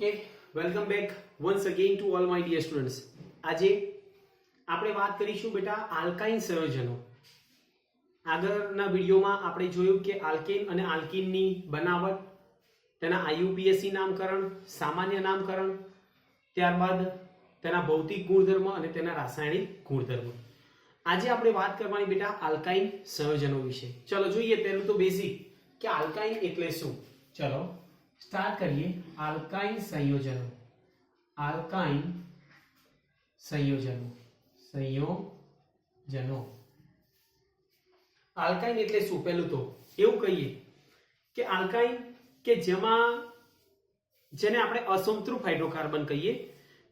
Okay, welcome back once again to all my dear students. આજે આપણે વાત કરીશું બેટા આલ્કાઇન સંયોજનો. આગળના વિડિયોમાં આપણે જોયું કે આલ્કેન અને આલ્કીનની બનાવટ, તેના IUPAC નામકરણ, સામાન્ય નામકરણ, ત્યારબાદ તેના ભૌતિક ગુણધર્મ અને તેના રાસાયણિક ગુણધર્મ. આજે આપણે વાત કરવાની બેટા આલ્કાઇન સંયોજનો વિશે. ચલો જોઈએ પહેલું તો બેઝિક કે આલ્કાઇન એટલે શું. ચલો સ્ટાર્ટ કરીએ. આલ્કાઇન સંયોજનો. આલ્કાઇન સંયોજનો. આલ્કાઇન એટલે શું? પહેલું તો એવું કહીએ કે આલ્કાઇન કે જેને આપણે અસંતૃપ્ત હાઇડ્રોકાર્બન કહીએ,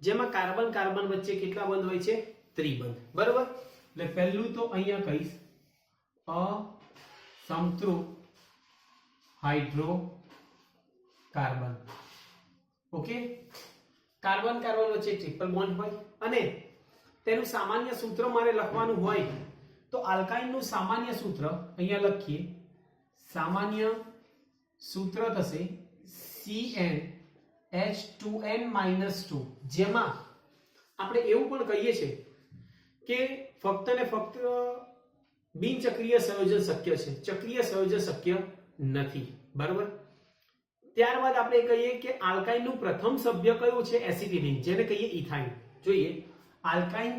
જેમાં કાર્બન કાર્બન વચ્ચે કેટલા બંધ હોય છે? ત્રિબંધ. બરાબર. એટલે પહેલું તો અહીંયા કહીશ અસંતૃપ્ત હાઇડ્રોકાર્બન. ઓકે, કાર્બન કાર્બન વચ્ચે ટ્રિપલ બોન્ડ હોય અને તેનું સામાન્ય સૂત્ર મારે લખવાનું હોય તો આલ્કાઇન નું સામાન્ય સૂત્ર અહીંયા લખીએ. સામાન્ય સૂત્ર થશે CnH2n-2, જેમાં આપણે એવું પણ કહીએ છીએ કે ફક્ત ને ફક્ત બિનચક્રીય સંયોજન શક્ય છે, ચક્રીય સંયોજન શક્ય નથી. બરાબર. ત્યારબાદ આપણે કહીએ કે આલ્કાઇન નું પ્રથમ સભ્ય કયું છે? એસિટિલિન, જેને કહીએ ઇથાઇન. જોઈએ આલ્કાઇન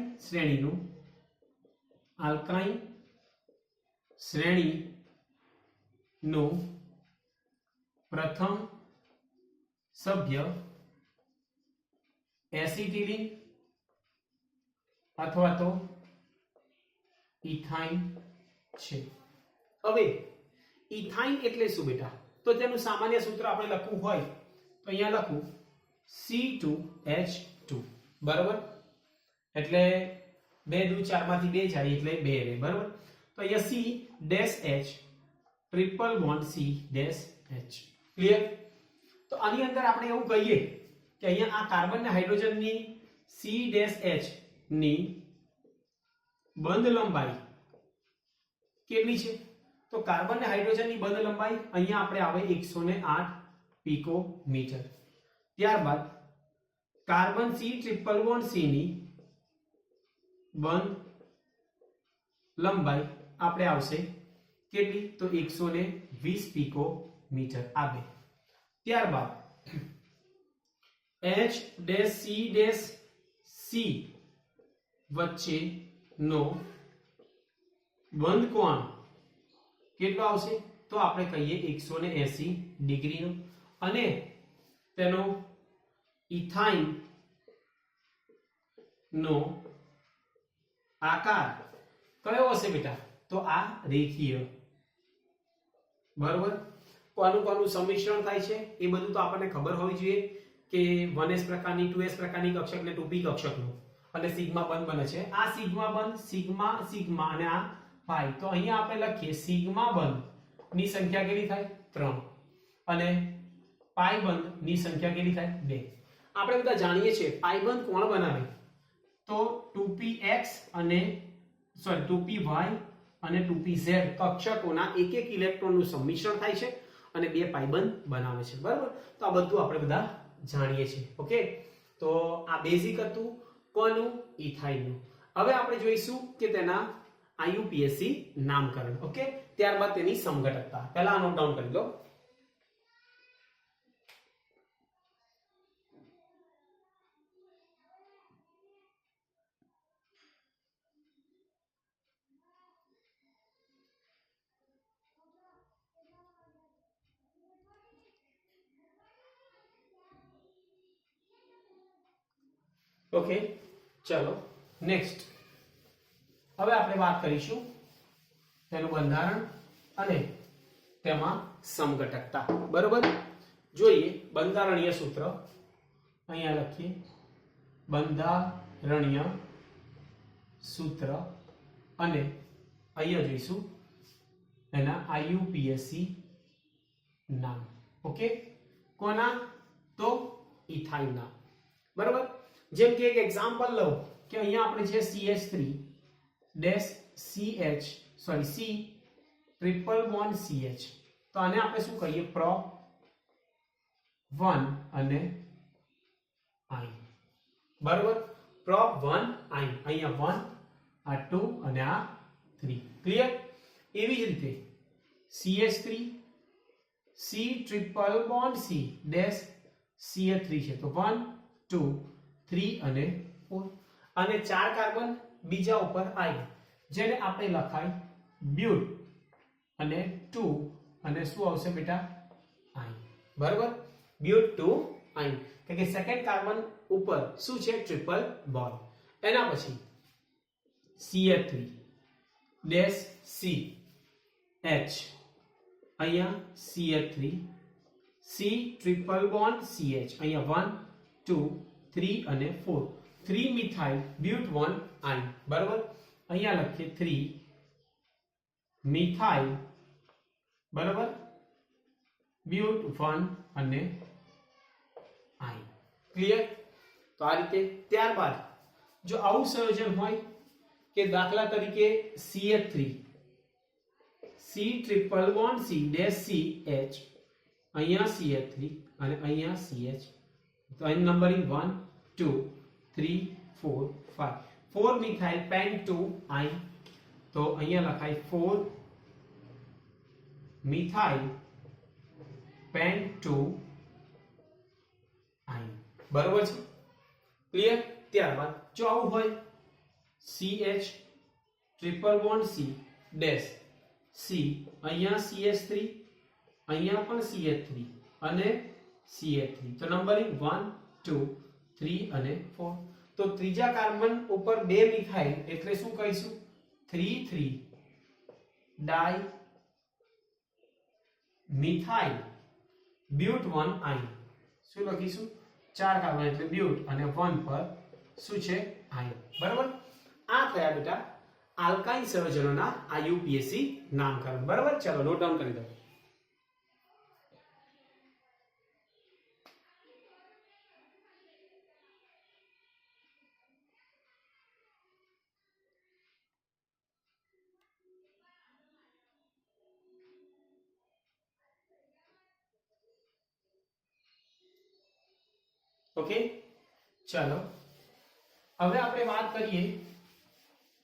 શ્રેણીનું પ્રથમ સભ્ય એસિટિલિન અથવા તો ઇથાઇન છે. હવે ઇથાઇન એટલે શું બેટા? તો તેનું સામાન્ય સૂત્ર આપણે લખવું હોય તો અહીંયા લખું C2H2. બરાબર. એટલે 2 2 4 માંથી 2 જાય એટલે 2 રહે. બરાબર. તો અહીંયા C dash H triple bond C dash H. Clear? તો આની અંદર આપણે એવું કહીએ કે અહીંયા આ કાર્બન અને હાઇડ્રોજનની C ડેશ H ની બંધ લંબાઈ કેટલી છે? તો કાર્બન અને હાઇડ્રોજનની બંધ લંબાઈ અહીંયા આપણે આવે 108 પિકોમીટર. ત્યારબાદ carbon C triple bond C ની બંધ લંબાઈ આપણે આવશે કેટલી? તો 120 પિકોમીટર આવે. ત્યારબાદ H dash C dash C વચ્ચેનો બંધ કોણ કેટલો આવશે? તો આપણે કહીએ 180 ડિગ્રીનો. અને તેનો ઇથાઇન નો આકાર કયો હશે બેટા? તો આ રેખીય. બરોબર. કોનું સંમિશ્રણ થાય છે એ બધું તો આપણને ખબર હોવી જોઈએ કે 1s પ્રકારની, 2s પ્રકારની કક્ષક ને 2p કક્ષકનું અને સિગ્મા બંધ બને છે. આ સિગ્મા બંધ, સિગ્મા અને આ પાઈ. તો અહીંયા આપણે લખીએ સિગ્મા બંધ ની સંખ્યા કેટલી થાય? 3 અને પાઈ બંધ ની સંખ્યા કેટલી થાય? 2. આપણે બધા જાણીએ છીએ પાઈ બંધ કોણ બનાવે? તો 2px અને 2py અને 2pz કક્ષકોના એક એક ઇલેક્ટ્રોનનું સંમિશ્રણ થાય છે અને 2 પાઈ બંધ બનાવે છે. બરાબર. તો આ બધું આપણે બધા જાણીએ છીએ. ઓકે, તો આ બેઝિક હતું કોનું? ઇથાઇનનું. હવે આપણે જોઈશું કે તેના IUPAC નામકરણ. ઓકે, ત્યારબાદ તેની સમઘટકતા. પહેલા નોટ ડાઉન કરી લો. ઓકે, ચલો નેક્સ્ટ. હવે આપણે વાત કરીશું તેનું બંધારણ અને તેમાં સમઘટકતા. બરોબર. જોઈએ બંધારણીય સૂત્ર અહીંયા લખીએ. બંધારણીય સૂત્ર અને અહીંયા જોઈશું એના IUPAC નામ. ઓકે, કોના? તો ઇથાઇન ના. બરોબર. જેમ કે એક એક્ઝામ્પલ લઉં કે અહીંયા આપણે છે CH3 dash CH C triple bond CH. તો આને આપણે શું કહીએ? પ્રો 1 અને આયન. બરાબર. પ્રોપ 1 આયન. અહીંયા 1, આ 2 અને આ 3. ક્લિયર? એવી જ રીતે CH3 C triple bond C dash CH3 છે તો 1 2 3 અને 4 અને 4 કાર્બન બીજા ઉપર આયન જેને આપણે લખાય બ્યુટ અને 2 અને શું આવશે બેટા આયન. બરાબર. બ્યુટ 2 આયન કે સેકન્ડ કાર્બન ઉપર શું છે ટ્રિપલ બોન્ડ. એના પછી CH3 ડેશ C H અહીંયા CH3 C triple bond CH અહીંયા 1 2 3 અને 4 3 મિથાઇલ બ્યુટ 1 આયન. બરાબર. અહીંયા લખીએ 3 મિથાઇલ બરાબર બ્યુટ 1 અને આયન. ક્લિયર? તો આ રીતે ત્યારબાદ જો આવું સંયોજન હોય કે દાખલા તરીકે CH3 C triple bond C dash CH અહીંયા CH3 અને અહીંયા CH તો અહીં નંબરિંગ 1 2 3 4 5 4 મિથાઇલ પેન્ટ 2 આયન તો અહીંયા લખાય 4 મિથાઇલ પેન્ટ 2 આયન. બરોબર છે? ક્લિયર? ત્યારબાદ જો આવું હોય CH triple bond C dash C અહીંયા CH3 અહીંયા પણ CH3 અને CH3 તો નંબરિંગ 1 2 3 અને 4 તો ત્રીજા કાર્બન ઉપર 2 મિથાઇલ એટલે શું કહીશું 3 ડાઈ મિથાઇલ બ્યુટ 1 આયન. શું લખીશું 4 કાર્બન એટલે બ્યુટ અને 1 પર શું છે આયન. બરાબર. આ થયા બેટા આલ્કાઇન સંયોજનોના IUPAC નામકરણ. બરાબર. ચાલો નોટ ડાઉન કરી દો. ઓકે. ચાલો હવે આપણે વાત કરીએ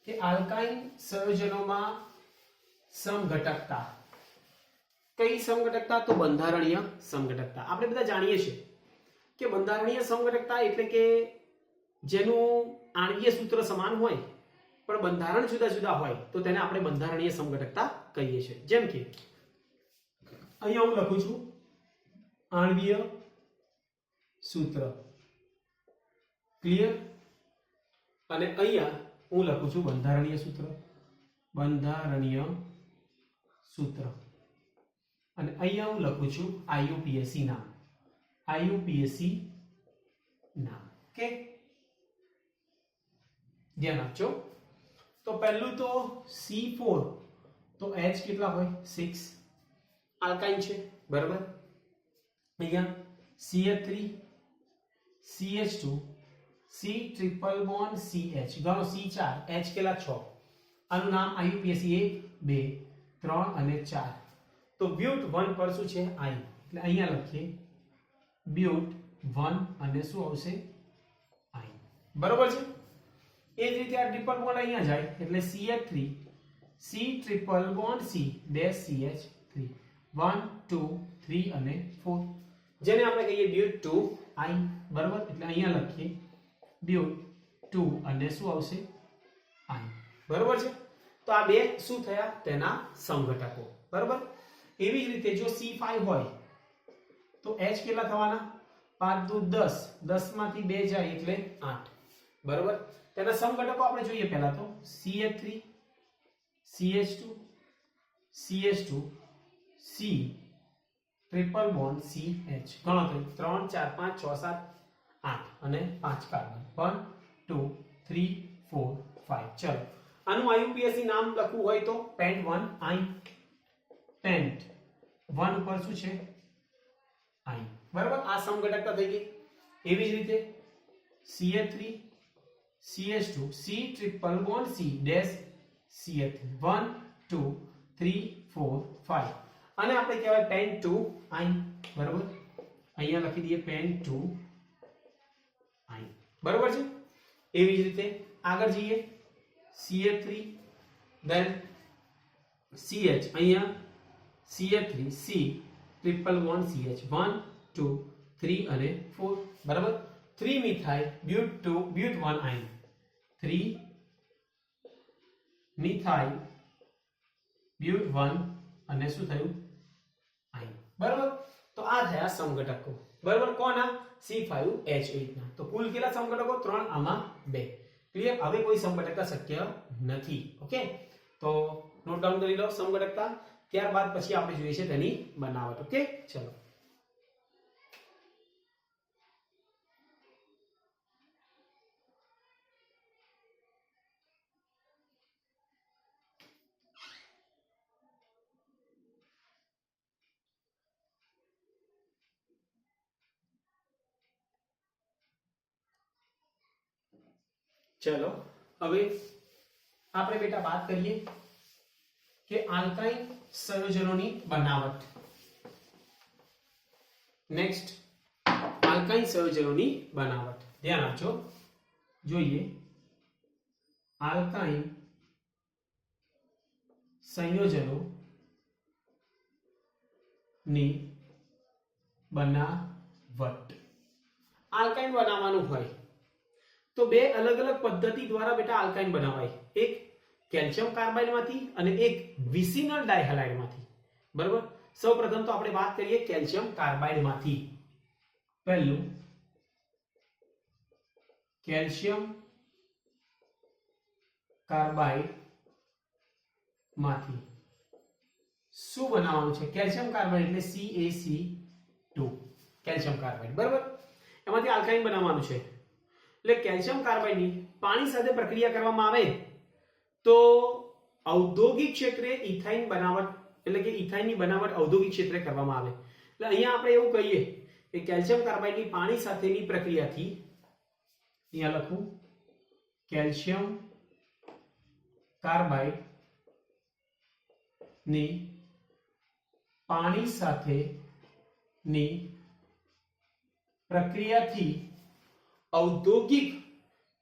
કે આલ્કાઇન સંયોજનોમાં સમઘટકતા. કઈ સમઘટકતા? તો બંધારણીય સમઘટકતા. આપણે બધા જાણીએ છીએ કે બંધારણીય સમઘટકતા એટલે કે જેનું આણ્વીય સૂત્ર સમાન હોય પણ બંધારણ જુદા જુદા હોય તો તેને આપણે બંધારણીય સમઘટકતા કહીએ છીએ. જેમ કે અહીંયા હું લખું છું આણ્વીય સૂત્ર. ક્લિયર? અને અહીંયા હું લખું છું બંધારણીય સૂત્ર. બંધારણીય સૂત્ર અને અહીંયા હું લખું છું IUPAC નામ. IUPAC નામ. ઓકે. ધ્યાન આપજો. તો પહેલું તો C4 તો H કેટલા હોય 6 આલ્કાઇન છે. બરાબર. અહીંયા CH3 CH2 C triple bond CH ગણો C4 H કેટલા 6 આનું નામ IUPAC 1 2 3 અને 4 તો બ્યુટ 1 પર શું છે આયન એટલે અહીંયા લખીએ બ્યુટ 1 અને શું આવશે આયન. બરોબર છે? એ જ રીતે આ ટ્રિપલ બોન્ડ અહીંયા જાય એટલે CH3 C triple bond C dash CH3 1 2 3 અને 4 જેને આપણે કહીએ બ્યુટ 2 આયન. બરોબર. એટલે અહીંયા લખીએ બ્યુટ 2 અને શું આવશે આયન. બરોબર છે? તો આ બે શું થયા તેના સમઘટકો. બરોબર. એવી જ રીતે જો C5 હોય તો H કેટલા થવાના 5 2 10 10 માંથી 2 જાય એટલે 8. બરોબર. તેના સમઘટકો આપણે જોઈએ પહેલા તો CH3 CH2 CH2 C triple bond CH ગણતરી 3 4 5 6 7 8 અને 5 કાર્બન 1 2 3 4 5. ચલો આનું IUPAC નામ લખવું હોય તો પેન્ટ 1 આયન. પેન્ટ 1 ઉપર શું છે આયન. બરાબર. આ સમઘટકતા થઈ ગઈ. એવી જ રીતે CH3 CH2 C triple bond C dash CH3 1 2 3 4 5 અને આપણે કહેવાય પેન્ટ 2 આયન. બરાબર. અહીંયા લખી દઈએ પેન્ટ 2 બરોબર છે. એવી જ રીતે આગળ જઈએ CH3 then CH અહીંયા CH3 C triple bond CH 1 2 3 અને 4 બરાબર 3 મિથાઇલ બ્યુટ 1 આયન 3 મિથાઇલ બ્યુટ 1 અને શું થયું આયન બરાબર. તો આ થયા સમઘટકો બરાબર કોના C5H8 ના. તો કુલ કેટલા સમઘટકો 3 આમાં 2 ક્લિયર. હવે કોઈ સમઘટકતા શક્ય નથી. ઓકે તો નોટ ડાઉન કરી લો સમઘટકતા. ત્યારબાદ પછી આપણે જોઈએ છે તેની બનાવટ. ઓકે ચલો ચલો હવે આપણે બેટા વાત કરીએ કે આલ્કાઇન સંયોજનોની બનાવટ. નેક્સ્ટ આલ્કાઇન સંયોજનોની બનાવટ ધ્યાન આપજો. જોઈએ આલ્કાઇન સંયોજનો ની બનાવટ. આલ્કાઇન બનાવવાનું હોય તો બે અલગ અલગ પદ્ધતિ દ્વારા બેટા આલ્કાઇન બનાવાય. એક કેલ્શિયમ કાર્બાઇડ માંથી અને એક વિસિનલ ડાયહાલાઇડ માંથી. બરાબર. સૌપ્રથમ તો આપણે વાત કરીએ કેલ્શિયમ કાર્બાઇડ માંથી. પહેલું કેલ્શિયમ કાર્બાઇડ માંથી શું બનાવવાનું છે? કેલ્શિયમ કાર્બાઇડ એટલે CaC2 કેલ્શિયમ કાર્બાઇડ. બરાબર. એમાંથી આલ્કાઇન બનાવવાનું છે. એટલે કેલ્શિયમ કાર્બાઇડની પાણી સાથે પ્રક્રિયા કરવામાં આવે તો ઔદ્યોગિક ક્ષેત્રે ઇથાઇન બનાવટ એટલે કે ઇથાઇનની બનાવટ ઔદ્યોગિક ક્ષેત્રે કરવામાં આવે. એટલે અહીંયા આપણે એવું કહીએ કે કેલ્શિયમ કાર્બાઇડની પાણી સાથેની પ્રક્રિયાથી અહીંયા લખું કેલ્શિયમ કાર્બાઇડ ની પાણી સાથેની પ્રક્રિયાથી ઔદ્યોગિક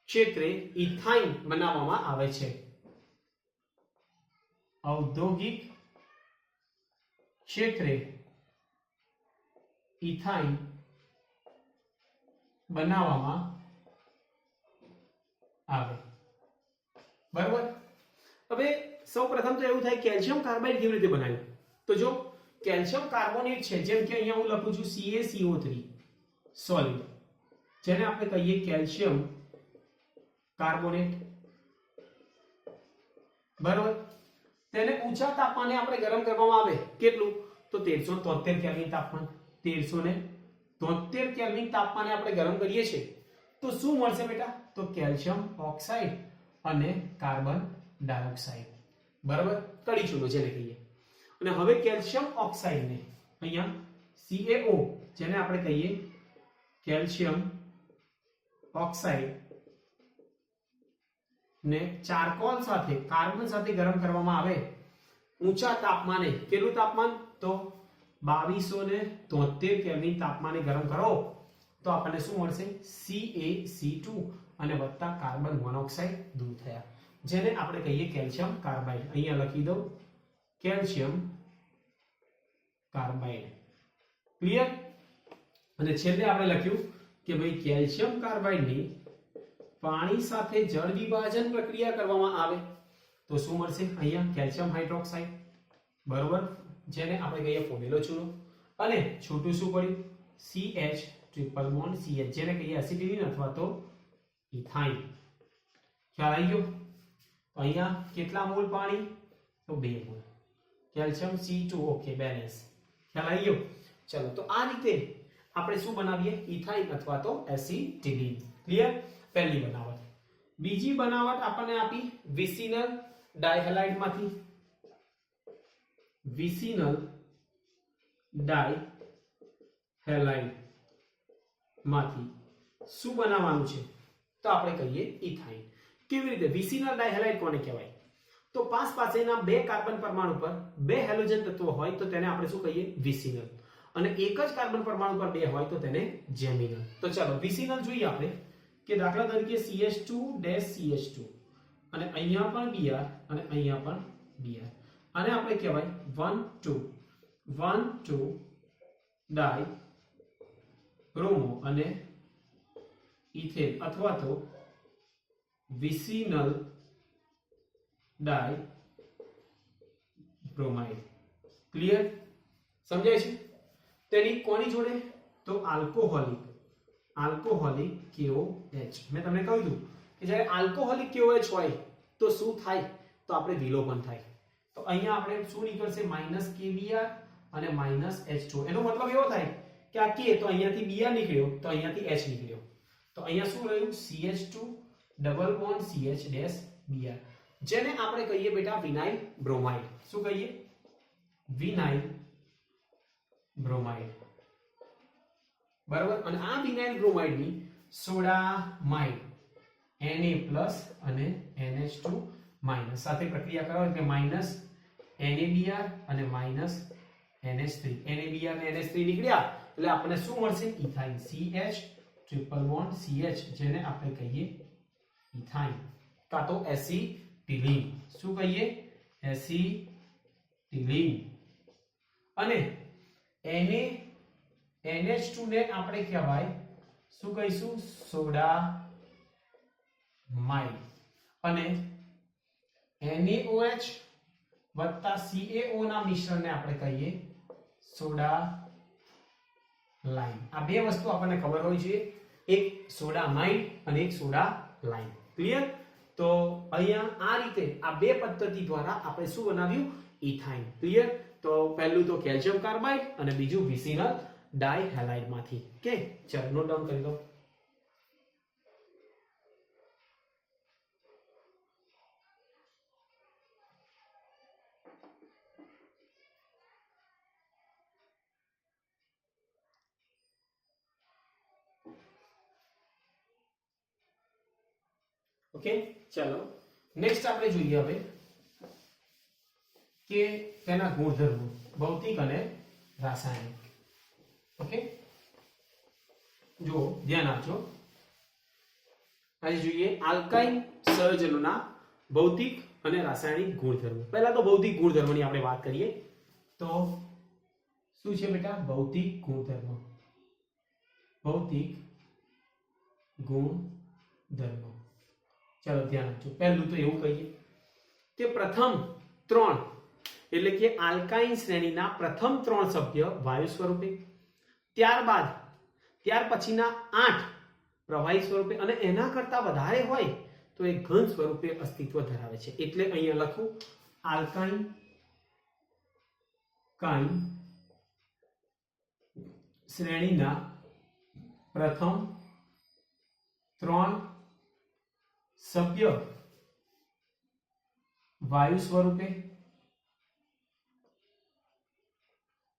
ક્ષેત્રે ઇથાઇન બનાવવામાં આવે છે. ઔદ્યોગિક ક્ષેત્રે ઇથાઇન બનાવવામાં આવે. બરાબર. હવે સૌપ્રથમ તો એવું થાય કેલ્શિયમ કાર્બાઇડ કેવી રીતે બનાવ્યું? તો જો કેલ્શિયમ કાર્બોનેટ છે, જેમ કે અહીંયા હું લખું છું CaCO3 સોલિડ, જેને આપણે કહીએ કેલ્શિયમ કાર્બોનેટ. બરાબર. તેને ઊંચા તાપમાને આપણે ગરમ કરવામાં આવે. કેટલું? તો 1373 કેલ્વિન તાપમાન. 1373 કેલ્વિન તાપમાને આપણે ગરમ કરીએ છીએ તો શું મળશે બેટા? તો કેલ્શિયમ ઓક્સાઇડ અને કાર્બન ડાયોક્સાઇડ. બરાબર. કડી ચૂનો જેને કહીએ. અને હવે કેલ્શિયમ ઓક્સાઇડને અહીંયા CaO જેને આપણે કહીએ કેલ્શિયમ ઓક્સાઇડ ને ચારકોલ સાથે કાર્બન સાથે ગરમ કરવામાં આવે ઊંચા તાપમાને. કેટલું તાપમાન? તો 2273 કેલ્વિન તાપમાને ગરમ કરો તો આપણને શું મળશે? CaC2 અને વત્તા કાર્બન મોનોક્સાઇડ દૂર થયા, જેને આપણે કહીએ કેલ્શિયમ કાર્બાઇડ. અહીંયા લખી દઉં કેલ્શિયમ કાર્બાઇડ. ક્લિયર. અને છેલ્લે આપણે લખ્યું કે ભાઈ કેલ્શિયમ કાર્બાઇડની પાણી સાથે જળ વિભાજન પ્રક્રિયા કરવામાં આવે તો શું મળશે? અહીંયા કેલ્શિયમ હાઇડ્રોક્સાઇડ. બરોબર. જેને આપણે કહીએ ફોર્મ્યુલો ચૂનો. અને છોટું શું પડ્યું? CH ટ્રિપલ બોન્ડ CH જેને કહીએ એસિટિલિન અથવા તો ઇથાઇન. ખ્યાલ આવી ગયો? તો અહીંયા કેટલા મોલ પાણી? તો 2 mall. Calcium C2 okay balance. ખ્યાલ આવી ગયો? ચલો તો આ રીતે આપણે શું બનાવીએ? ઇથાઇન અથવા તો એસિટિલિન. ક્લિયર. પહેલી બનાવટ. બીજી બનાવટ આપણને આપી વિસિનલ ડાયહાલાઇડ માંથી. વિસિનલ ડાયહાલાઇડ માંથી શું બનાવવાનું છે? તો આપણે કહીએ ઇથાઇન. કેવી રીતે? વિસિનલ ડાયહાલાઇડ કોને કહેવાય? તો પાસેના 2 કાર્બન પરમાણુ પર 2 હેલોજન તત્વો હોય તો તેને આપણે શું કહીએ? વિસિનલ. અને એક જ કાર્બન પરમાણુ પર 2 હોય તો તેને જેમિનલ. તો ચાલો વિસિનલ જોઈએ આપણે. કે દાખલા તરીકે CH2 ડેશ CH2 અને અહીંયા પણ Br અને અહીંયા પણ Br, આને આપણે કહેવાય 1,2 ડાઈ બ્રોમો અને ઇથેન અથવા તો વિસિનલ ડાઈ બ્રોમાઇડ. ક્લિયર? સમજાય છે? તેની કોની જોડે? તો આલ્કોહોલિક KOH. મેં તમને કહ્યું હતું કે જ્યારે આલ્કોહોલિક KOH હોય તો શું થાય? તો આપણે વિલોપન થાય. તો અહીંયા આપણે શું નીકળશે? -KBr અને -H2. એનો મતલબ એવો થાય કે આ K તો અહીંયાથી Br નીકળ્યો તો અહીંયાથી H નીકળ્યો. તો અહીંયા શું રહ્યું? CH2 double bond CH dash Br, જેને આપણે કહીએ બેટા વિનાઇલ બ્રોમાઇડ. શું કહીએ? Vinyl bromide. બરાબર. અને આ વિનાઇલ બ્રોમાઇડ ની સોડામાઇડ Na+ અને NH2- સાથે પ્રક્રિયા કરો એટલે -NaBr અને -NH3. NaBr અને NH3 નીકળ્યા એટલે આપણને શું મળશે? Ethyne. CH triple bond CH, જેને આપણે કહીએ ઇથાઇન કાં તો એસિટિલીન. શું કહીએ? એસિટિલીન. અને NH2 ને આપણે કહેવાય શું કહીશું? સોડામાઇડ. અને NaOH વત્તા CaO ના મિશ્રણને આપણે કહીએ સોડાલાઇમ. આ બે વસ્તુ આપણને ખબર હોવી જોઈએ, એક સોડામાઇડ અને એક સોડાલાઇમ. ક્લિયર? તો અહીંયા આ રીતે આ બે પદ્ધતિ દ્વારા આપણે શું બનાવ્યું? ઇથાઇન. ક્લિયર? તો પહેલું તો કેલ્શિયમ કાર્બાઇડ અને બીજું વિસિનલ ડાઇહેલાઇડ માંથી. ઓકે, ચલો નોટ ડાઉન કરી લો. ઓકે, ચલો નેક્સ્ટ આપણે જોઈએ હવે કે તેના ગુણધર્મો ભૌતિક અને રાસાયણિક. ઓકે, જો ધ્યાન આપજો. આજે જોઈએ આલ્કાઇન સંયોજનોના ભૌતિક અને રાસાયણિક ગુણધર્મો. પહેલા તો ભૌતિક ગુણધર્મોની આપણે વાત કરીએ. તો શું છે બેટા? ભૌતિક ગુણધર્મો. ભૌતિક ગુણધર્મો. ચાલો ધ્યાન આપજો. પહેલું તો એવું કહીએ કે પ્રથમ 3 એટલે કે આલ્કાઇન શ્રેણીના પ્રથમ 3 સભ્ય વાયુ સ્વરૂપે, ત્યાર પછીના 8 પ્રવાહી સ્વરૂપે અને એના કરતા વધારે હોય તો એ ઘન સ્વરૂપે અસ્તિત્વ ધરાવે છે. એટલે અહીંયા લખું આલ્કાઇન શ્રેણીના પ્રથમ 3 સભ્ય વાયુ સ્વરૂપે,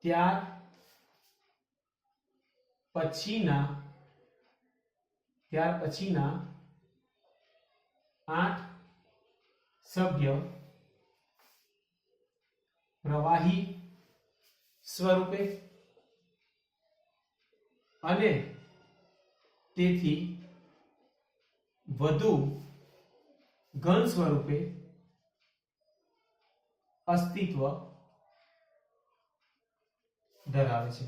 ત્યાર પછીના 8 સભ્ય પ્રવાહી સ્વરૂપે અને તેથી વધુ ઘન સ્વરૂપે અસ્તિત્વ ધરાવે છે.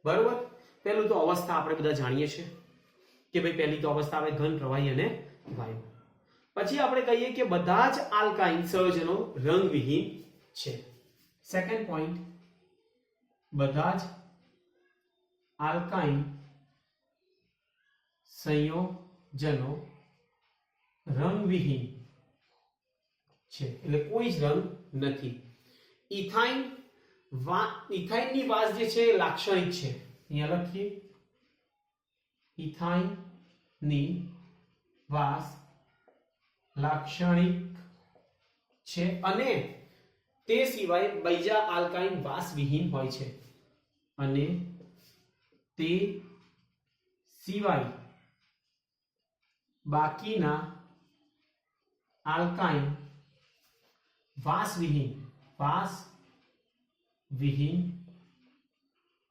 બરોબર. પહેલું તો અવસ્થા આપણે બધા જાણીએ છીએ કે ભાઈ પહેલી તો અવસ્થા આવે ઘન, પ્રવાહી અને વાયુ. પછી આપણે કહીએ કે બધા જ આલ્કાઇન સંયોજનો રંગવિહીન છે. સેકન્ડ પોઈન્ટ, બધા જ આલ્કાઇન સંયોજનો રંગવિહીન છે, એટલે કોઈ જ રંગ નથી. ઇથાઇનની વાસ જે છે એ લાક્ષણિક છે. અહીંયા લખીએ ઇથાઇનની વાસ લાક્ષણિક છે અને તે સિવાય બીજા આલ્કાઇન વાસવિહીન હોય છે. અને તે સિવાય બાકીના આલ્કાઇન વાસવિહીન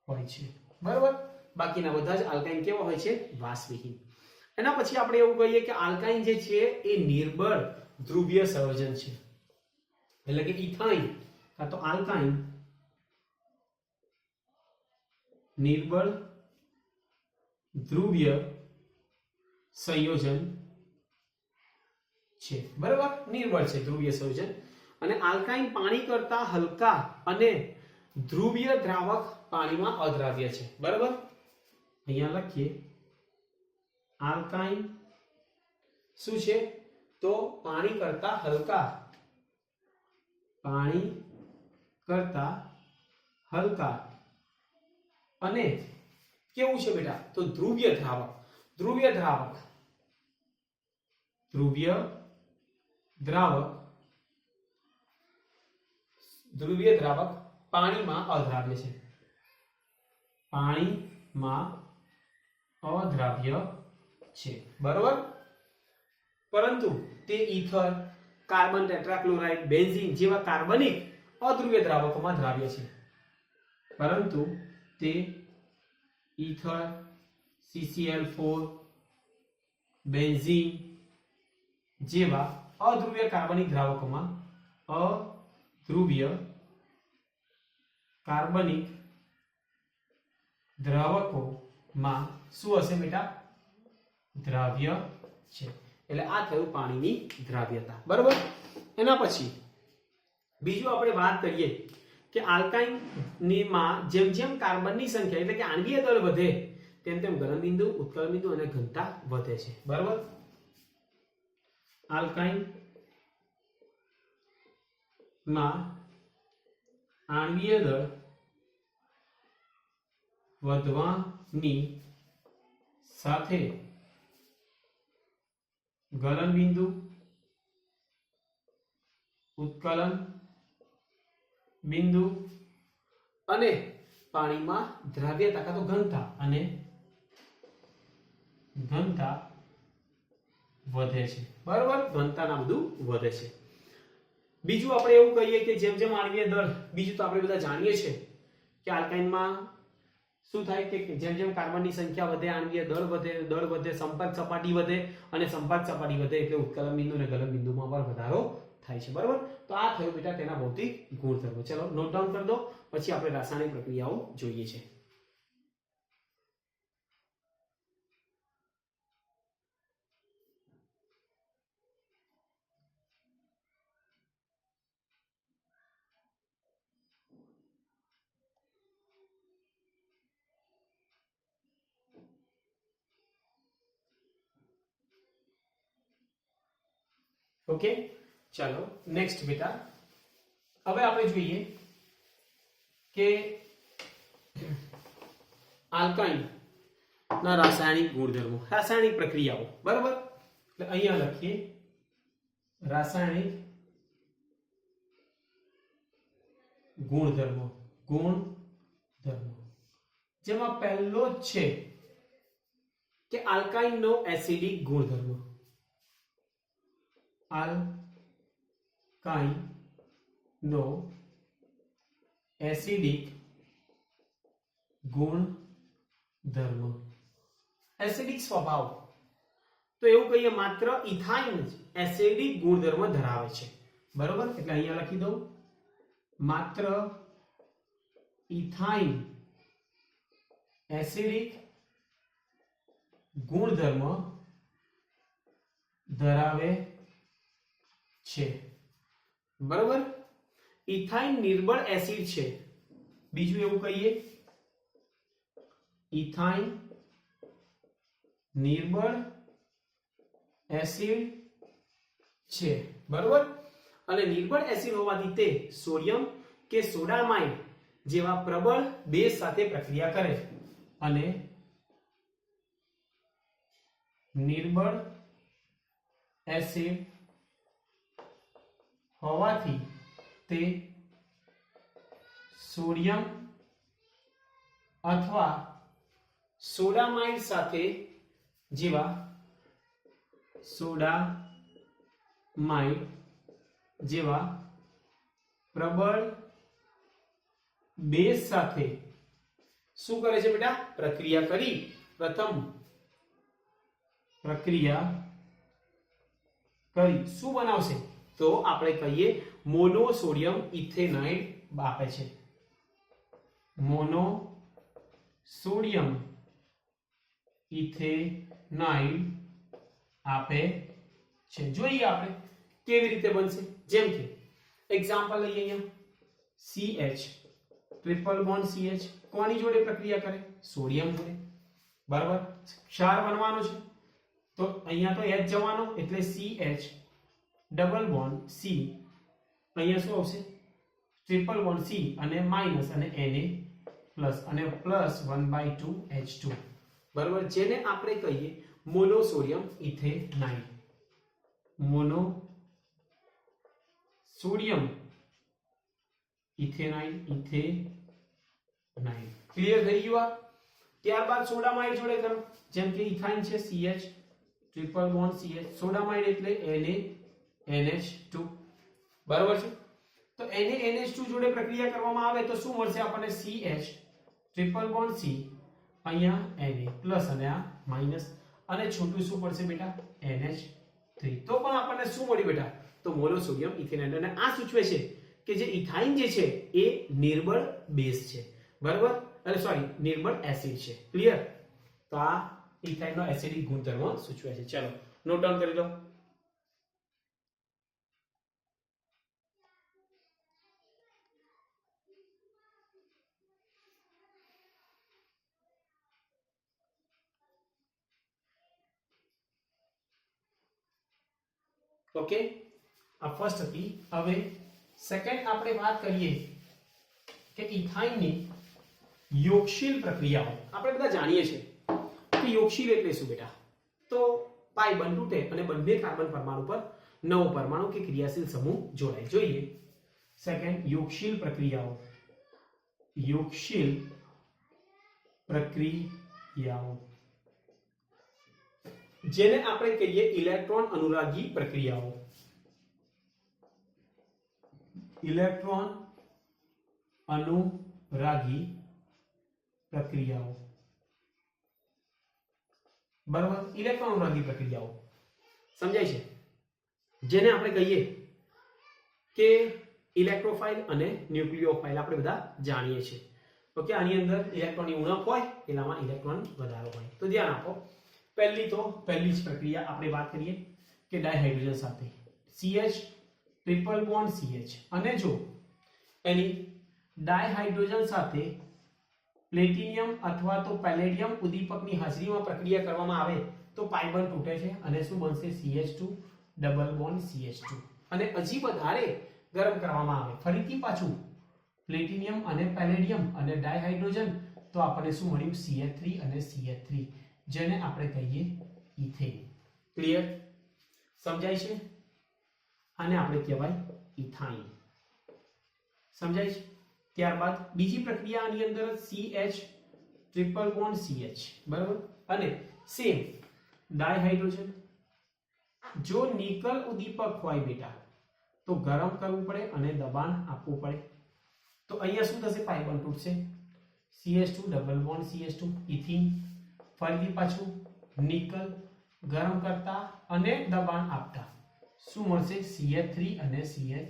હોય છે. બરાબર. બાકીના બધા જ આલ્કાઇન કેવા હોય છે? વાસવિહીન. એના પછી આપણે એવું કહીએ કે આલ્કાઇન જે છે એ નિર્બળ ધ્રુવીય સંયોજન છે, એટલે કે ઇથાઇન કાં તો આલ્કાઇન નિર્બળ ધ્રુવીય સંયોજન છે. બરાબર, નિર્બળ છે ધ્રુવીય સંયોજન. અને આલ્કાઇન પાણી કરતા હલકા અને ધ્રુવીય દ્રાવક પાણીમાં અદ્રાવ્ય છે. બરાબર, અહીંયા લખીએ આલ્કાઇન શું છે? તો પાણી કરતા હલકા, પાણી કરતા હલકા અને કેવું છે બેટા? તો ધ્રુવીય દ્રાવક. ધ્રુવીય દ્રાવક, ધ્રુવીય દ્રાવક, ધ્રુવીય દ્રાવક પાણીમાં અદ્રાવ્ય છે. પાણીમાં અદ્રાવ્ય છે. બરોબર, પરંતુ તે ઈથર, કાર્બન ટેટ્રાક્લોરાઇડ, બેન્ઝીન જેવા કાર્બનિક અધ્રુવ્ય દ્રાવકોમાં દ્રાવ્ય છે. પરંતુ તે ઈથર, CCl4, બેન્ઝીન જેવા અધ્રુવ્ય કાર્બનિક દ્રાવકોમાં, અધ્રુવ્ય કાર્બનિક દ્રાવકોમાં શું હશે બેટા? દ્રાવ્ય છે. એટલે આ થયું પાણીની દ્રાવ્યતા. બરોબર, એના પછી બીજું આપણે વાત કરીએ કે આલ્કાઇન માં જેમ જેમ કાર્બનની સંખ્યા એટલે કે આણ્વીય દળ વધે તેમ તેમ ગલન બિંદુ, ઉત્કલન બિંદુ અને ઘનતા વધે છે. બરોબર, આલ્કાઇન માં આણ્વીય દળ વધવાની સાથે ગલન બિંદુ, ઉત્કલન બિંદુ અને પાણીમાં દ્રાવ્યતા કાં તો ઘનતા અને ઘનતા વધે છે. બરાબર, ઘનતાના બધું વધે છે. બીજું આપણે એવું કહીએ કે જેમ જેમ આણ્વીય દળ, બીજું તો આપણે બધા જાણીએ છીએ કે આલ્કાઇનમાં શું થાય કે જેમ જેમ કાર્બનની સંખ્યા વધે, આણ્વીય દળ વધે, સંપર્ક સપાટી વધે અને સંપર્ક સપાટી વધે એટલે ઉત્કલન બિંદુ અને ગલન બિંદુમાં પણ વધારો થાય છે. બરાબર, તો આ થયું બેટા તેના ભૌતિક ગુણધર્મો. ચલો નોટ ડાઉન કરી દો, પછી આપણે રાસાયણિક પ્રક્રિયાઓ જોઈએ છે. ઓકે, ચાલો નેક્સ્ટ બેટા. હવે આપણે જોઈએ કે આલ્કાઇન ના રાસાયણિક ગુણધર્મો, રાસાયણિક પ્રક્રિયાઓ. બરાબર, એટલે અહીંયા લખીએ રાસાયણિક ગુણધર્મો. ગુણધર્મો જેમાં પહેલો જ છે કે આલ્કાઇન નો એસિડિક ગુણધર્મ. આલ્કાઇન નો એસિડિક ગુણધર્મ. એસિડિક સ્વભાવ, તો એવું કહીએ માત્ર ઇથાઇન જ એસિડિક ગુણધર્મ ધરાવે છે. બરોબર, એટલે અહીંયા લખી દઉં માત્ર ઇથાઇન એસિડિક ગુણધર્મ ધરાવે છે. બરોબર, ઇથાઇન નિર્બળ એસિડ છે. બીજું એવું કહીએ ઇથાઇન નિર્બળ એસિડ છે. બરોબર, અને નિર્બળ એસિડ હોવાથી તે સોડિયમ કે સોડામાઇડ જેવા પ્રબળ બેઝ સાથે પ્રક્રિયા કરે અને નિર્બળ એસિડ હોવાથી તે સોડિયમ અથવા સોડામાઇડ સાથે જેવા સોડામાઇડ જેવા પ્રબળ બેઝ સાથે શું કરે છે બેટા? પ્રક્રિયા કરી. પ્રથમ પ્રક્રિયા કરી શું બનાવશે? તો આપણે કહીએ મોનોસોડિયમ ઇથેનાઇડ આપે છે. મોનોસોડિયમ ઇથેનાઇડ આપે છે. જોઈએ આપણે કેવી રીતે બનશે. જેમ કે એક્ઝામ્પલ લઈએ અહીંયા CH ટ્રિપલ બોન્ડ CH કોની જોડે પ્રક્રિયા કરે? સોડિયમ જોડે. બરાબર, ક્ષાર બનવાનો છે તો અહીંયા તો H જવાનો એટલે CH ડબલ બોન્ડ C. અહીંયા શું આવશે? ટ્રિપલ બોન્ડ C અને માઈનસ અને Na પ્લસ અને પ્લસ 1/2 H2. બરાબર, જેને આપણે કહીએ મોનોસોડિયમ ઇથેનાઇડ. મોનોસોડિયમ ઇથેનાઇડ. ક્લિયર થઈ ગયું? ત્યારબાદ સોડામાઇડ જોડે કરો. જેમ કે ઇથાઇન છે CH ટ્રિપલ બોન્ડ CH, સોડામાઇડ એટલે NaNH2. બરાબર છે, તો NaNH2 જોડે પ્રક્રિયા કરવામાં આવે તો શું મળશે આપણને? CH ટ્રિપલ બોન્ડ C અહીંયા Na પ્લસ અને આ માઈનસ અને છોટું શું પડશે બેટા? NH3. તો પણ આપણને શું મળ્યું બેટા? તો મોનોસોડિયમ ઇથેનાઇડ. અને આ સૂચવે છે કે જે ઇથાઇન જે છે એ નિર્બળ બેઝ છે. બરાબર, અરે સોરી નિર્બળ એસિડ છે. ક્લિયર? તો આ ઇથાઇનનો એસિડિક ગુણધર્મ સૂચવે છે. ચલો નોટ ડાઉન કરી લો. ઓકે, આ ફર્સ્ટ હતી. હવે સેકન્ડ આપણે વાત કરીએ કે ઇથાઇનની યોગશીલ પ્રક્રિયાઓ. આપણે બધા જાણીએ છીએ કે યોગશીલ એટલે શું બેટા? તો પાઈ બંધ તૂટે અને બંને કાર્બન પરમાણુ પર નવો પરમાણુ કે ક્રિયાશીલ સમૂહ જોડાય. જોઈએ સેકન્ડ યોગશીલ પ્રક્રિયાઓ. યોગશીલ પ્રક્રિયાઓ જેને આપણે કહીએ ઇલેક્ટ્રોન અનુરાગી પ્રક્રિયાઓ. ઇલેક્ટ્રોન અનુરાગી પ્રક્રિયાઓ. બરાબર, ઇલેક્ટ્રોન અનુરાગી પ્રક્રિયાઓ સમજાય છે? જેને આપણે કહીએ કે ઇલેક્ટ્રોફાઇલ અને ન્યુક્લિયોફાઇલ આપણે બધા જાણીએ છીએ. ઓકે, આની અંદર ઇલેક્ટ્રોનની ઉણપ હોય, એનામાં ઇલેક્ટ્રોન વધારો હોય. તો ધ્યાન આપો. પહેલી જ પ્રક્રિયા આપણે વાત કરીએ કે ડાયહાઇડ્રોજન સાથે CH ટ્રિપલ બોન્ડ CH અને જો એની ડાયહાઇડ્રોજન સાથે પ્લેટિનિયમ અથવા તો પેલેડિયમ ઉદ્દીપકની હાજરીમાં પ્રક્રિયા કરવામાં આવે તો પાઈ બંધ તૂટે છે અને શું બનશે? CH2 double bond CH2. અને હજી વધારે ગરમ કરવામાં આવે ફરીથી પાછું પ્લેટિનિયમ અને પેલેડિયમ અને ડાયહાઇડ્રોજન તો આપણને શું મળ્યું? CH3 અને CH3, જેને આપણે કહીએ ઇથેન. ક્લિયર? સમજાય છે? આને આપણે કહેવાય ઇથાઇન. સમજાય છે? ત્યારબાદ બીજી પ્રક્રિયા આની અંદર CH ટ્રિપલ બોન્ડ CH. બરાબર, અને સેમ ડાયહાઇડ્રોજન. જો નિકલ ઉદ્દીપક હોય બેટા તો ગરમ કરવું પડે અને દબાણ આપવું પડે. તો અહીંયા શું થશે? પાઈ બંધ તૂટશે. CH2 double bond CH2 ethene. ફરીથી પાછું નિકલ ગરમ કરતા અને દબાણ આપતા શું મળશે? CH3 અને CH3,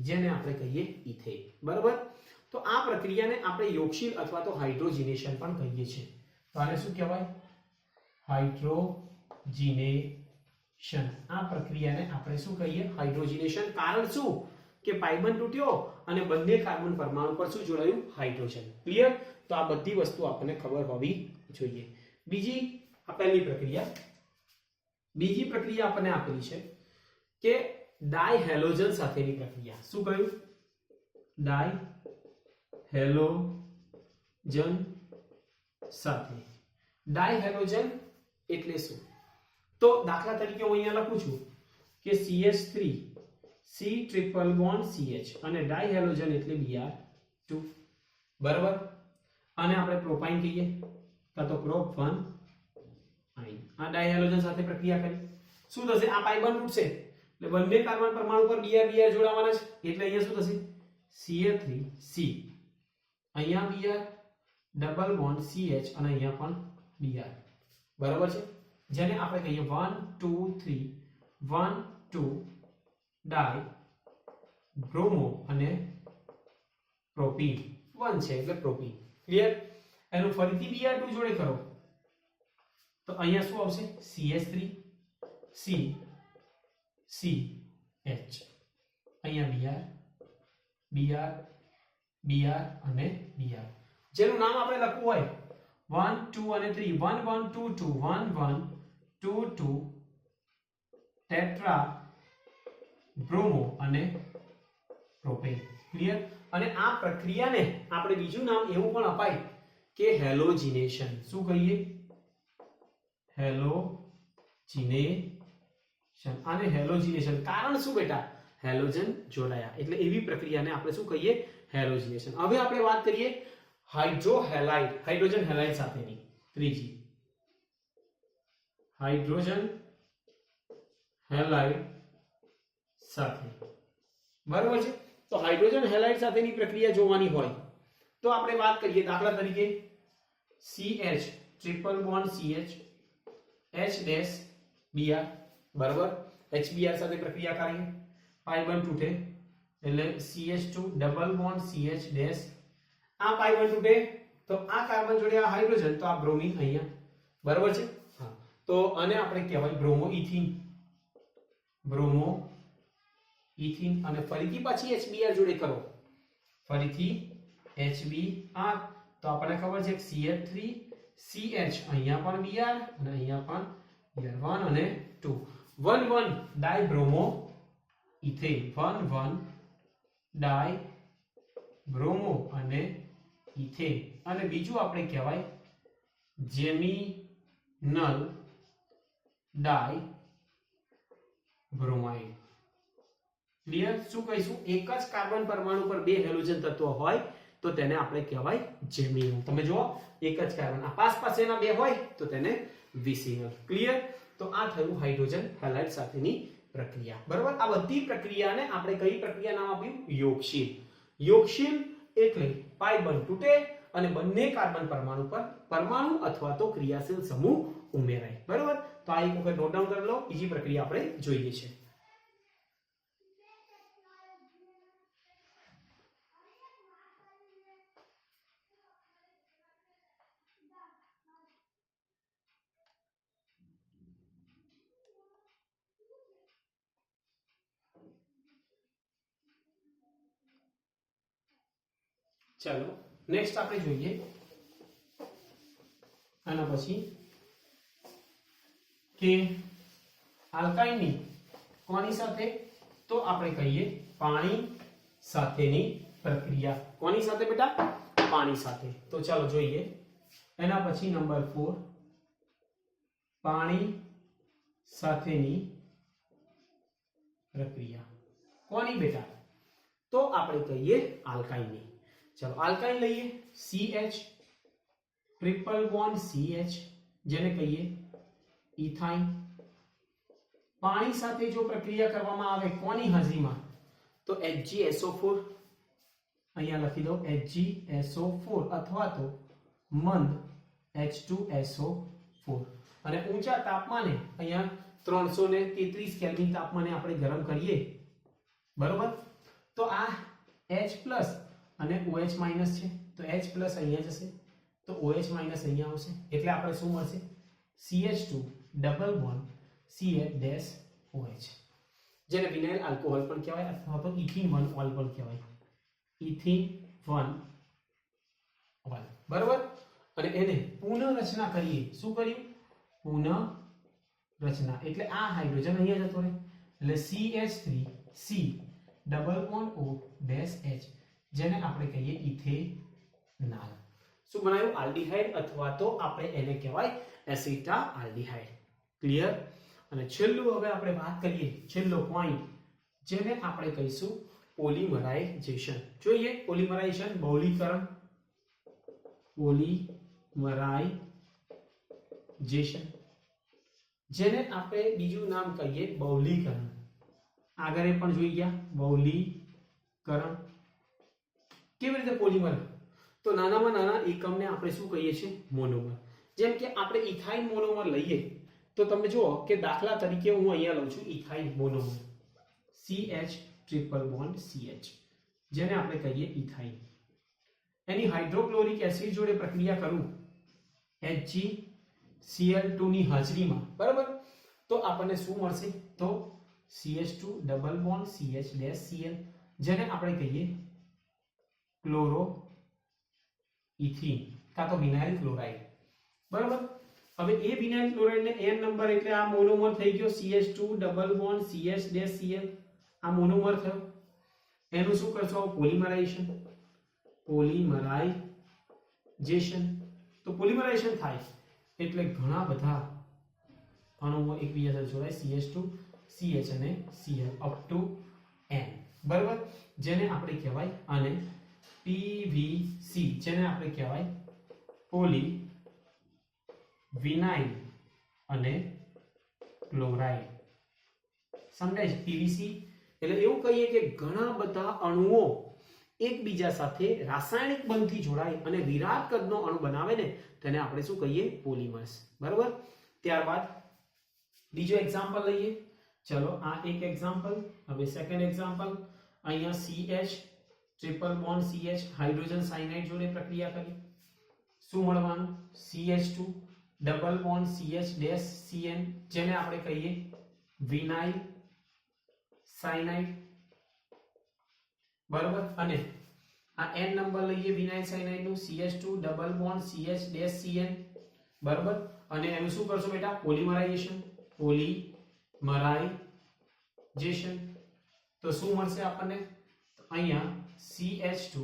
જેને આપણે કહીએ ઇથેન. બરાબર, તો આ પ્રક્રિયાને આપણે યોગશીલ અથવા તો હાઇડ્રોજિનેશન પણ કહીએ છીએ. તો આને શું કહેવાય? હાઇડ્રોજિનેશન. આ પ્રક્રિયાને આપણે શું કહીએ? હાઇડ્રોજિનેશન. કારણ શું? કે પાઈ બંધ તૂટ્યો અને બંને કાર્બન પરમાણુ પર શું જોડાયું? હાઇડ્રોજન. ક્લિયર? તો આ બધી વસ્તુ આપણને ખબર હોવી જોઈએ. બીજી આ પહેલી પ્રક્રિયા. બીજી પ્રક્રિયા આપણને આપેલી છે કે ડાયહેલોજન સાથેની પ્રક્રિયા. શું કહ્યું? ડાયહેલોજન સાથે. ડાયહેલોજન એટલે શું? તો દાખલા તરીકે હું અહીંયા લખું છું કે CH3 C triple bond CH અને ડાયહેલોજન એટલે Br2. બરાબર, આને આપણે પ્રોપાઇન કહીએ કાં તો પ્રોપ1 આયન. આ ડાયહેલોજન સાથે પ્રક્રિયા કરી શું થશે? આ પાઈ બંધ તૂટશે એટલે બંને કાર્બન પરમાણુ પર Br જોડાવાના છે એટલે અહીંયા શું થશે? CH3C અહીંયા Br ડબલ બોન્ડ CH અને અહીંયા પણ Br બરાબર છે, જેને આપણે કહીએ 1 2 3 1 2 ડાઈ બ્રોમો અને પ્રોપીન 1 છે એટલે પ્રોપીન. ક્લિયર? એનું ફરીથી Br2 જોડે કરો તો અહીંયા શું આવશે CH3 C CH, અહીંયા Br Br અને Br, જેનું નામ આપણે લખવું હોય 1 2 અને 3 1 1 2 2 1 1 2 2 ટેટ્રા બ્રોમો અને પ્રોપેન. ક્લિયર? અને આ પ્રક્રિયાને આપણે બીજું નામ એવું પણ અપાય કે હેલોજિનેશન. શું કહીએ? હેલોજિનેશન. આને હેલોજિનેશન કારણ શું બેટા? હેલોજન જોડાયા એટલે એવી પ્રક્રિયાને આપણે શું કહીએ? હેલોજિનેશન. હવે આપણે વાત કરીએ હાઇડ્રોહેલાઇડ, હાઇડ્રોજન હેલાઇડ સાથેની ત્રીજી હાઇડ્રોજન હેલાઇડ સાથે. બરાબર છે? તો હાઇડ્રોજન હેલાઇડ સાથેની પ્રક્રિયા જોવાની હોય તો આપણે વાત કરીએ દાખલા તરીકે CH triple bond CH H dash Br બરાબર, HBr સાથે પ્રક્રિયા કરીએ પાઈ બંધ તૂટે એટલે CH2 double bond CH dash, આ પાઈ બંધ તૂટે તો આ કાર્બન જોડે આ હાઇડ્રોજન તો આ બ્રોમિન અહીંયા. બરાબર છે? હા, તો આને આપણે કહેવાય બ્રોમો ઇથિન. Bromo ethene. અને ફરીથી પાછી HBr જોડે કરો, ફરીથી HBr તો આપણને ખબર છે કે CH3 CH અહીંયા પણ Br અને અહીંયા પણ Br 1 અને 2 1 1 ડાઈ બ્રોમો ઇથેન 1 1 ડાઈ બ્રોમો અને ઇથેન. અને બીજું આપણે કહેવાય જેમિનલ ડાઈ બ્રોમાઇડ. ક્લિયર? શું કહીશું? એક જ કાર્બન પરમાણુ પર બે હેલોજન તત્વો હોય તો તેને આપણે કહેવાય જેમિનલ. તમે જુઓ એક જ કાર્બન આ પાસ એના બે હોય તો તેને વિસિનલ. ક્લિયર? તો આ થયું હાઇડ્રોજન હેલાઇડ સાથેની પ્રક્રિયા. બરાબર? આ બધી પ્રક્રિયાને આપણે કઈ પ્રક્રિયા નામ આપ્યું? યોગશીલ. યોગશીલ એટલે પાઈ બંધ તૂટે અને બંને કાર્બન પરમાણુ પર પરમાણુ અથવા તો ક્રિયાશીલ સમૂહ ઉમેરાય. બરાબર? તો આ એક વખત નોટ ડાઉન કરી લો. બીજી પ્રક્રિયા આપણે જોઈએ છે. ચાલો નેક્સ્ટ આપણે જોઈએ આના પછી કે આલ્કાઇનની કોની સાથે? તો આપણે કહીએ પાણી સાથેની પ્રક્રિયા. કોની સાથે બેટા? પાણી સાથે. તો ચાલો જોઈએ એના પછી નંબર 4 પાણી સાથેની પ્રક્રિયા. કોની બેટા? તો આપણે કહીએ આલ્કાઇનની. चलो आल्काइन લઈએ CH ट्रिपल बॉन्ड CH જેને કહીએ ઇથાઇન. પાણી સાથે જો પ્રક્રિયા કરવામાં આવે કોની હાજરીમાં? તો HgSO4 અહીંયા લખી દો HgSO4 અથવા તો મંદ H2SO4. અને ઊંચા તાપમાને અહીંયા 333 કેલ્વિન તાપમાને આપણે ગરમ કરીએ. બરોબર? તો આ H+ અને OH માઈનસ છે તો H પ્લસ અહીંયા જશે તો OH માઈનસ અહીંયા આવશે એટલે આપણે શું મળશે? CH2 double bond CH dash OH, જેને વિનાઇલ આલ્કોહોલ પણ કહેવાય અથવા તો ઇથિન 1 ઓલ પણ કહેવાય. Ethene 1 all. બરાબર? અને એને પુનઃરચના કરીએ. શું કર્યું? પુનઃરચના એટલે આ હાઇડ્રોજન અહીંયા જતો રહે એટલે CH3 C double bond O dash H, જેને આપણે કહીએ ઇથેનોલ. શું બનાવ્યું? આલ્ડીહાઇડ અથવા તો આપણે એને કહેવાય એસિટા આલ્ડીહાઇડ. ક્લિયર? અને છેલ્લું હવે આપણે વાત કરીએ છેલ્લો પોઈન્ટ જેને આપણે કહીશું પોલિમરાઇઝેશન. જોઈએ પોલિમરાઇઝેશન, બહુલીકરણ. પોલિમરાઇઝેશન જેને આપણે બીજું નામ કહીએ બહુલીકરણ. આગળ પણ જોઈ ગયા બહુલીકરણ. કેવી રીતે પોલિમર? તો નાનામાં નાના એકમને આપણે શું કહીએ છીએ મોનોમર. જેમ કે આપણે ઇથાઇલ મોનોમર લઈએ તો તમે જુઓ કે દાખલા તરીકે હું અહીંયા લઉં છું ethyl monomer CH triple bond CH, જેને આપણે કહીએ ઇથાઇલ. એની હાઇડ્રોક્લોરિક એસિડ જોડે પ્રક્રિયા કરું HgCl2 ની હાજરીમાં, બરાબર, તો આપણને શું મળશે? તો CH2 double bond CH dash Cl, જેને આપણે કહીએ ક્લોરો ઇથિન કાં તો વિનાઇલ ક્લોરાઇડ, બરાબર. હવે એ વિનાઇલ ક્લોરાઇડ ને n નંબર એટલે આ મોનોમર થઈ ગયો CH2 double bond CH dash Cl, આ મોનોમર થયો. એનું શું કરશો? પોલિમરાઇઝેશન. પોલિમરાઇઝેશન, તો પોલિમરાઇઝેશન થાય એટલે ઘણા બધા અણુઓ એકબીજા સાથે જોડાય CH2 CH અને Cl અપ ટુ n, બરાબર, જેને આપણે કહેવાય અને PVC, જેને આપણે કહેવાય પોલી વિનાઇલ અને ક્લોરાઇડ. સમજાય? PVC એટલે એવું કહીએ કે ઘણા બધા અણુઓ એકબીજા સાથે રાસાયણિક બંધથી જોડાય અને વિરાટ કદનો અણુ બનાવે ને તેને આપણે શું કહીએ? પોલિમર્સ, બરાબર. ત્યારબાદ બીજો એક્ઝામ્પલ લઈએ. ચલો આ એક એક્ઝામ્પલ. હવે સેકન્ડ એક્ઝામ્પલ. અહીંયા CH triple bond CH hydrogen cyanide જોડે પ્રક્રિયા કરી. શું મળવાનું? CH2 double bond CH dash Cn, જેને આપણે કહીએ વિનાઇલ સાયનાઇડ, બરાબર. અને આ n નંબર લઈએ વિનાઇલ સાયનાઇડ નું CH2 double bond CH dash Cn, બરાબર. અને એનું શું કરશો બેટા? પોલિમરાઇઝેશન. પોલિમરાઇઝેશન, તો શું મળશે આપણને? અહીંયા CH2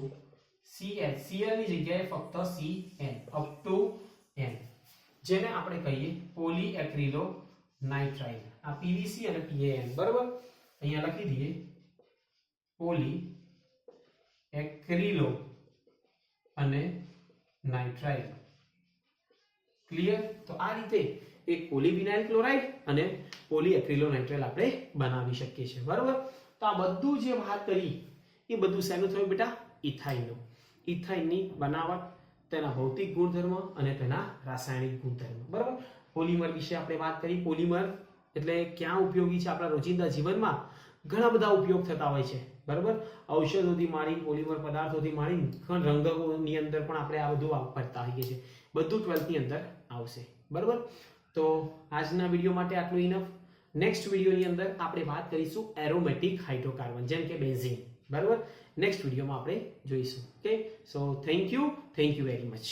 CH Cl ની જગ્યાએ ફક્ત Cn અપ ટુ n, જેને આપણે કહીએ પોલીએક્રિલો નાઇટ્રાઇલ. આ PVC અને PAN, બરાબર. અહીંયા લખી દઈએ પોલી એક્રિલો અને નાઇટ્રાઇલ. ક્લિયર? તો આ રીતે એક પોલીવિનાઇલ ક્લોરાઇડ અને પોલીએક્રિલોનાઇટ્રાઇલ આપણે બનાવી શકીએ છીએ, બરાબર. તો આ બધું જે વાત કરી એ બધું શેનું થયું બેટા? ઇથાઇલનું. ઇથાઇલની બનાવટ, તેના ભૌતિક ગુણધર્મ અને તેના રાસાયણિક ગુણધર્મ, બરાબર. પોલિમર વિશે આપણે વાત કરી. પોલિમર એટલે ક્યાં ઉપયોગી છે? આપણા રોજિંદા જીવનમાં ઘણા બધા ઉપયોગ થતા હોય છે, બરાબર. ઔષધોથી માંડી પોલિમર પદાર્થોથી માંડી રંગોની અંદર પણ આપણે આ બધું વાપરતા હોઈએ છીએ. બધું 12th ની અંદર આવશે, બરાબર. તો આજના વિડીયો માટે આટલું ઇનફ. નેક્સ્ટ વિડીયોની અંદર આપણે વાત કરીશું એરોમેટિક હાઇડ્રોકાર્બન, જેમ કે બેન્ઝીન, બરાબર. નેક્સ્ટ વિડીયોમાં આપણે જોઈશું. Okay, so thank you very much.